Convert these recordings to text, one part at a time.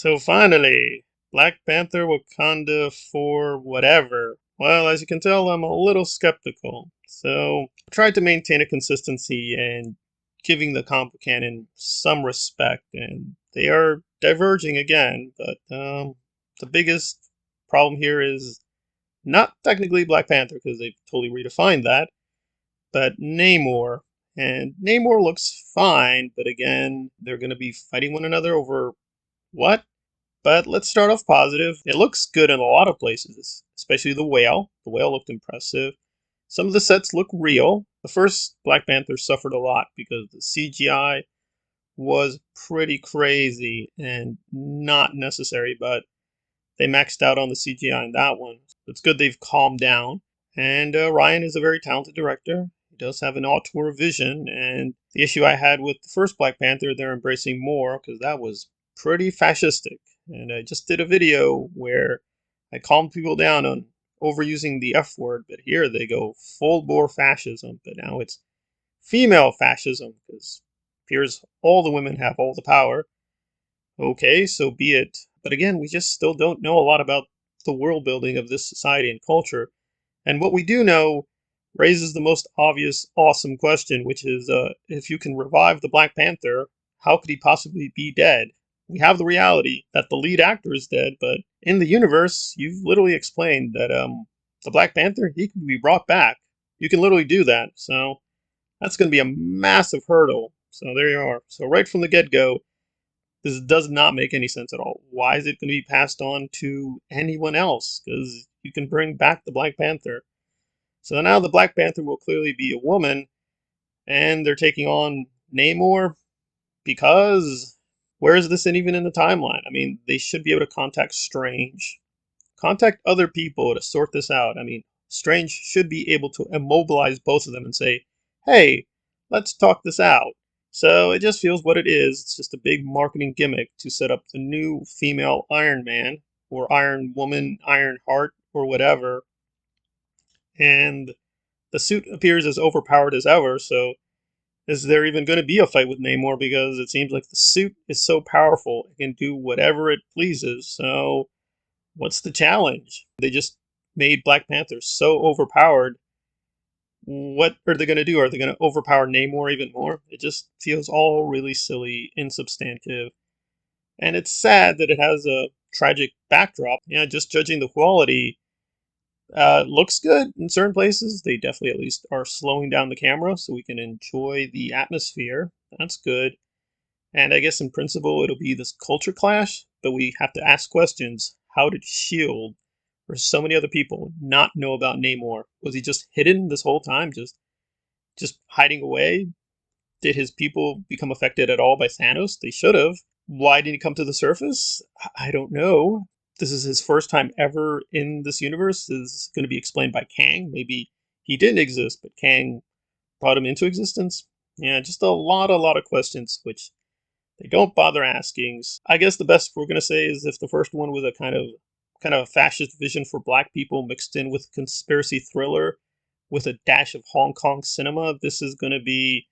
So finally, Black Panther Wakanda for whatever. Well, as you can tell, I'm a little skeptical. So I tried to maintain a consistency and giving the comic canon some respect, and they are diverging again. But the biggest problem here is not technically Black Panther because they've totally redefined that, but Namor. And Namor looks fine, but again, they're going to be fighting one another over what? But let's start off positive. It looks good in a lot of places, especially the whale. The whale looked impressive. Some of the sets look real. The first Black Panther suffered a lot because the CGI was pretty crazy and not necessary, but they maxed out on the CGI in that one. It's good they've calmed down. And Ryan is a very talented director. He does have an auteur vision, and the issue I had with the first Black Panther, they're embracing more because that was pretty fascistic. And I just did a video where I calmed people down on overusing the F word, but here they go full bore fascism. But now it's female fascism because appears all the women have all the power. Okay, so be it. But again, we just still don't know a lot about the world building of this society and culture. And what we do know raises the most obvious, awesome question, which is if you can revive the Black Panther, how could he possibly be dead? We have the reality that the lead actor is dead, but in the universe, you've literally explained that the Black Panther, he can be brought back. You can literally do that. So that's going to be a massive hurdle. So there you are. So right from the get-go, this does not make any sense at all. Why is it going to be passed on to anyone else? Because you can bring back the Black Panther. So now the Black Panther will clearly be a woman, and they're taking on Namor because where is this even in the timeline? I mean, they should be able to contact Strange, contact other people to sort this out. I mean, Strange should be able to immobilize both of them and say, hey, let's talk this out. So it just feels what it is. It's just a big marketing gimmick to set up the new female Iron Man or Iron Woman, Iron Heart, or whatever. And the suit appears as overpowered as ever, so is there even going to be a fight with Namor? Because it seems like the suit is so powerful, it can do whatever it pleases. So what's the challenge? They just made Black Panther so overpowered. What are they going to do? Are they going to overpower Namor even more? It just feels all really silly, insubstantive. And it's sad that it has a tragic backdrop. Just judging the quality, looks good in certain places. They definitely at least are slowing down the camera so we can enjoy the atmosphere. That's good. And I guess in principle it'll be this culture clash, but we have to ask questions. How did Shield or so many other people not know about Namor? Was he just hidden this whole time, just hiding away? Did his people become affected at all by Thanos? They should have. Why didn't he come to the surface? I don't know. This is his first time ever in this universe. This is going to be explained by Kang. Maybe he didn't exist, but Kang brought him into existence. Yeah, just a lot of questions which they don't bother asking. I guess the best we're going to say is if the first one was a kind of a fascist vision for black people mixed in with conspiracy thriller with a dash of Hong Kong cinema, this is going to be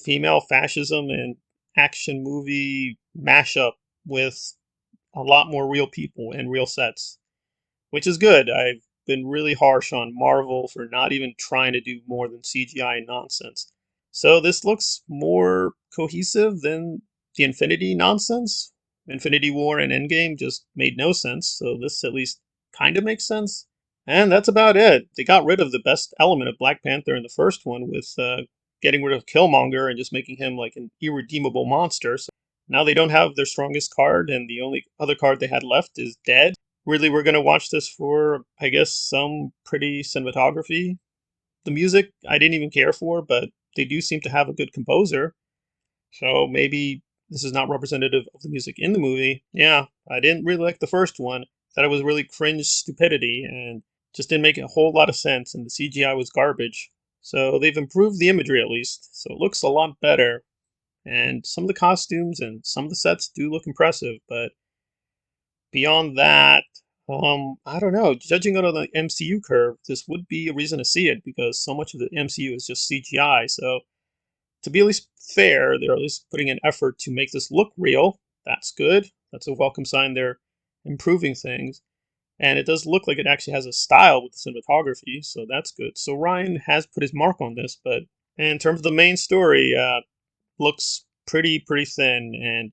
female fascism and action movie mashup with a lot more real people and real sets, which is good. I've been really harsh on Marvel for not even trying to do more than CGI nonsense. So this looks more cohesive than the Infinity nonsense. Infinity War and Endgame just made no sense, so this at least kind of makes sense. And that's about it. They got rid of the best element of Black Panther in the first one with getting rid of Killmonger and just making him like an irredeemable monster. So now they don't have their strongest card, and the only other card they had left is dead. Really, we're going to watch this for, I guess, some pretty cinematography. The music I didn't even care for, but they do seem to have a good composer. So maybe this is not representative of the music in the movie. Yeah, I didn't really like the first one. Thought it was really cringe stupidity and just didn't make a whole lot of sense, and the CGI was garbage. So they've improved the imagery at least, so it looks a lot better. And some of the costumes and some of the sets do look impressive, but beyond that, I don't know. Judging on the MCU curve, this would be a reason to see it because so much of the MCU is just CGI. So to be at least fair, they're at least putting an effort to make this look real. That's good. That's a welcome sign they're improving things. And it does look like it actually has a style with the cinematography, so that's good. So Ryan has put his mark on this, but in terms of the main story, looks pretty thin, and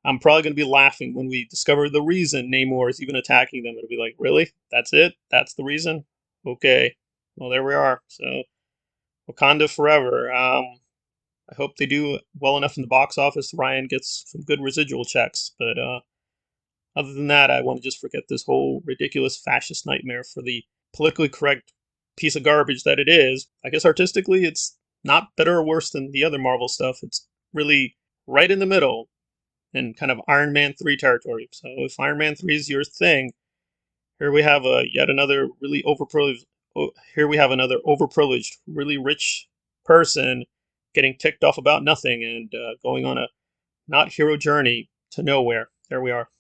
I'm probably going to be laughing when we discover the reason Namor is even attacking them. It'll be like, really? That's it? That's the reason? Okay. Well, there we are. So, Wakanda forever. I hope they do well enough in the box office. Ryan gets some good residual checks. But other than that, I want to just forget this whole ridiculous fascist nightmare for the politically correct piece of garbage that it is. I guess artistically, it's not better or worse than the other Marvel stuff. It's really right in the middle in kind of Iron Man 3 territory. So if Iron Man 3 is your thing, here we have a yet another really overprivileged. Here we have another overprivileged, really rich person getting ticked off about nothing and going on a not hero journey to nowhere. There we are.